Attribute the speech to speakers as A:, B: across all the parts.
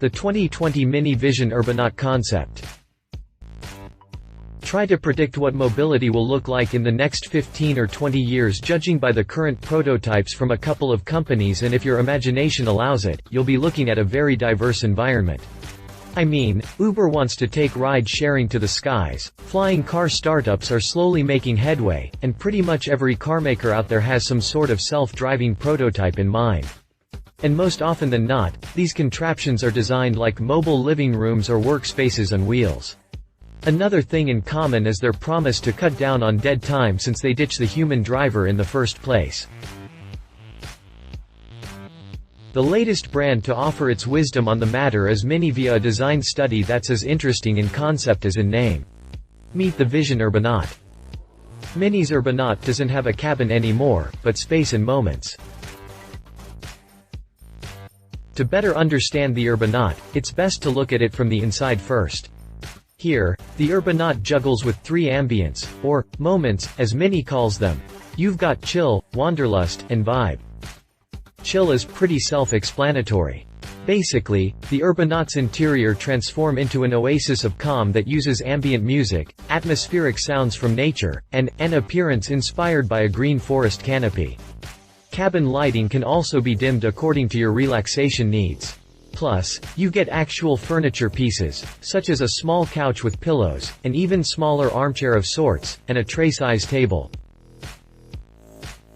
A: The 2020 Mini Vision Urbanaut concept. Try to predict what mobility will look like in the next 15 or 20 years judging by the current prototypes from a couple of companies, and if your imagination allows it, you'll be looking at a very diverse environment. I mean, Uber wants to take ride-sharing to the skies, flying car startups are slowly making headway, and pretty much every carmaker out there has some sort of self-driving prototype in mind. And most often than not, these contraptions are designed like mobile living rooms or workspaces on wheels. Another thing in common is their promise to cut down on dead time since they ditch the human driver in the first place. The latest brand to offer its wisdom on the matter is Mini via a design study that's as interesting in concept as in name. Meet the Vision Urbanaut. Mini's Urbanaut doesn't have a cabin anymore, but space and moments. To better understand the Urbanaut, it's best to look at it from the inside first. Here, the Urbanaut juggles with three ambients, or moments, as Mini calls them. You've got chill, wanderlust, and vibe. Chill is pretty self-explanatory. Basically, the Urbanaut's interior transforms into an oasis of calm that uses ambient music, atmospheric sounds from nature, and an appearance inspired by a green forest canopy. Cabin lighting can also be dimmed according to your relaxation needs. Plus, you get actual furniture pieces, such as a small couch with pillows, an even smaller armchair of sorts, and a tray-size table.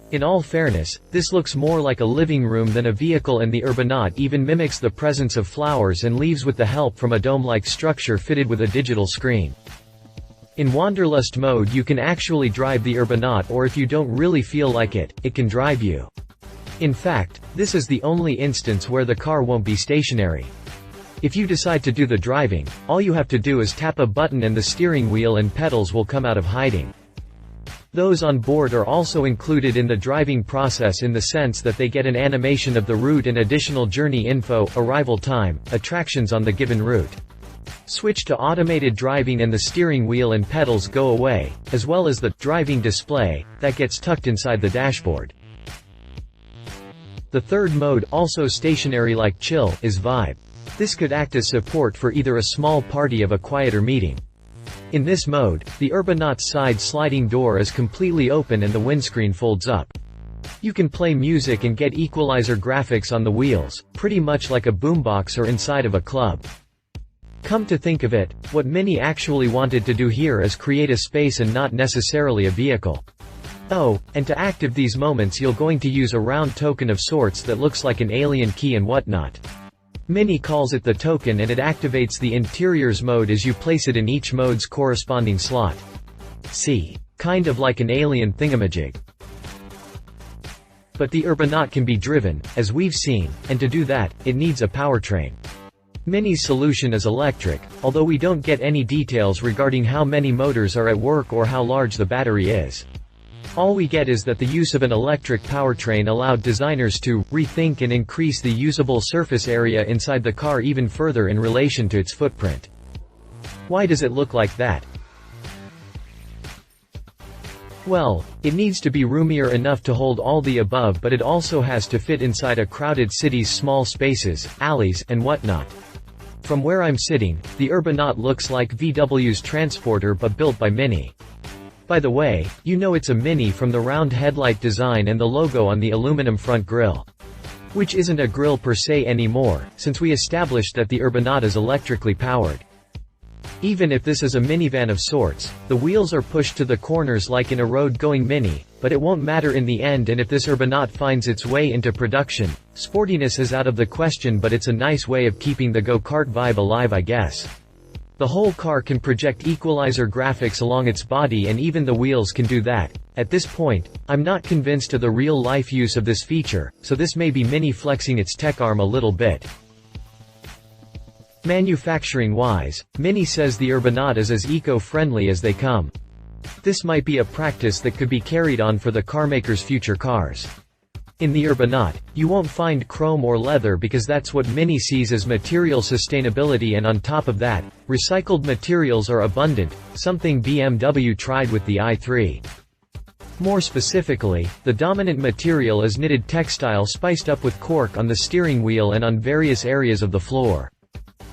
A: In all fairness, this looks more like a living room than a vehicle, and the Urbanaut even mimics the presence of flowers and leaves with the help from a dome-like structure fitted with a digital screen. In Wanderlust mode you can actually drive the Urbanaut, or if you don't really feel like it, it can drive you. In fact, this is the only instance where the car won't be stationary. If you decide to do the driving, all you have to do is tap a button and the steering wheel and pedals will come out of hiding. Those on board are also included in the driving process in the sense that they get an animation of the route and additional journey info, arrival time, attractions on the given route. Switch to automated driving and the steering wheel and pedals go away, as well as the driving display that gets tucked inside the dashboard. The third mode, also stationary like chill, is vibe. This could act as support for either a small party of a quieter meeting. In this mode, the Urbanaut's side sliding door is completely open and the windscreen folds up. You can play music and get equalizer graphics on the wheels, pretty much like a boombox or inside of a club. Come to think of it, what Mini actually wanted to do here is create a space and not necessarily a vehicle. Oh, and to active these moments you're going to use a round token of sorts that looks like an alien key and whatnot. Mini calls it the token, and it activates the interiors mode as you place it in each mode's corresponding slot. See? Kind of like an alien thingamajig. But the Urbanaut can be driven, as we've seen, and to do that, it needs a powertrain. Mini's solution is electric, although we don't get any details regarding how many motors are at work or how large the battery is. All we get is that the use of an electric powertrain allowed designers to rethink and increase the usable surface area inside the car even further in relation to its footprint. Why does it look like that? Well, it needs to be roomier enough to hold all the above, but it also has to fit inside a crowded city's small spaces, alleys, and whatnot. From where I'm sitting, the Urbanaut looks like VW's Transporter but built by Mini. By the way, you know it's a Mini from the round headlight design and the logo on the aluminum front grille. Which isn't a grille per se anymore, since we established that the Urbanaut is electrically powered. Even if this is a minivan of sorts, the wheels are pushed to the corners like in a road-going Mini, but it won't matter in the end, and if this Urbanaut finds its way into production, sportiness is out of the question, but it's a nice way of keeping the go-kart vibe alive, I guess. The whole car can project equalizer graphics along its body, and even the wheels can do that. At this point, I'm not convinced of the real-life use of this feature, so this may be Mini flexing its tech arm a little bit. Manufacturing-wise, Mini says the Urbanaut is as eco-friendly as they come. This might be a practice that could be carried on for the carmaker's future cars. In the Urbanaut, you won't find chrome or leather because that's what Mini sees as material sustainability, and on top of that, recycled materials are abundant, something BMW tried with the i3. More specifically, the dominant material is knitted textile spiced up with cork on the steering wheel and on various areas of the floor.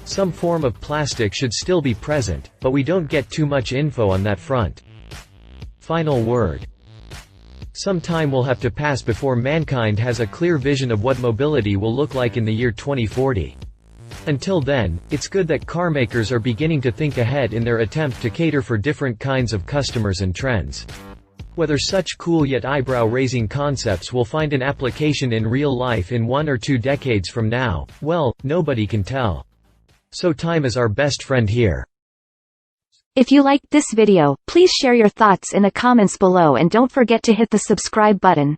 A: Some form of plastic should still be present, but we don't get too much info on that front. Final word. Some time will have to pass before mankind has a clear vision of what mobility will look like in the year 2040. Until then, it's good that carmakers are beginning to think ahead in their attempt to cater for different kinds of customers and trends. Whether such cool yet eyebrow-raising concepts will find an application in real life in 1 or 2 decades from now, well, nobody can tell. So time is our best friend here.
B: If you liked this video, please share your thoughts in the comments below and don't forget to hit the subscribe button.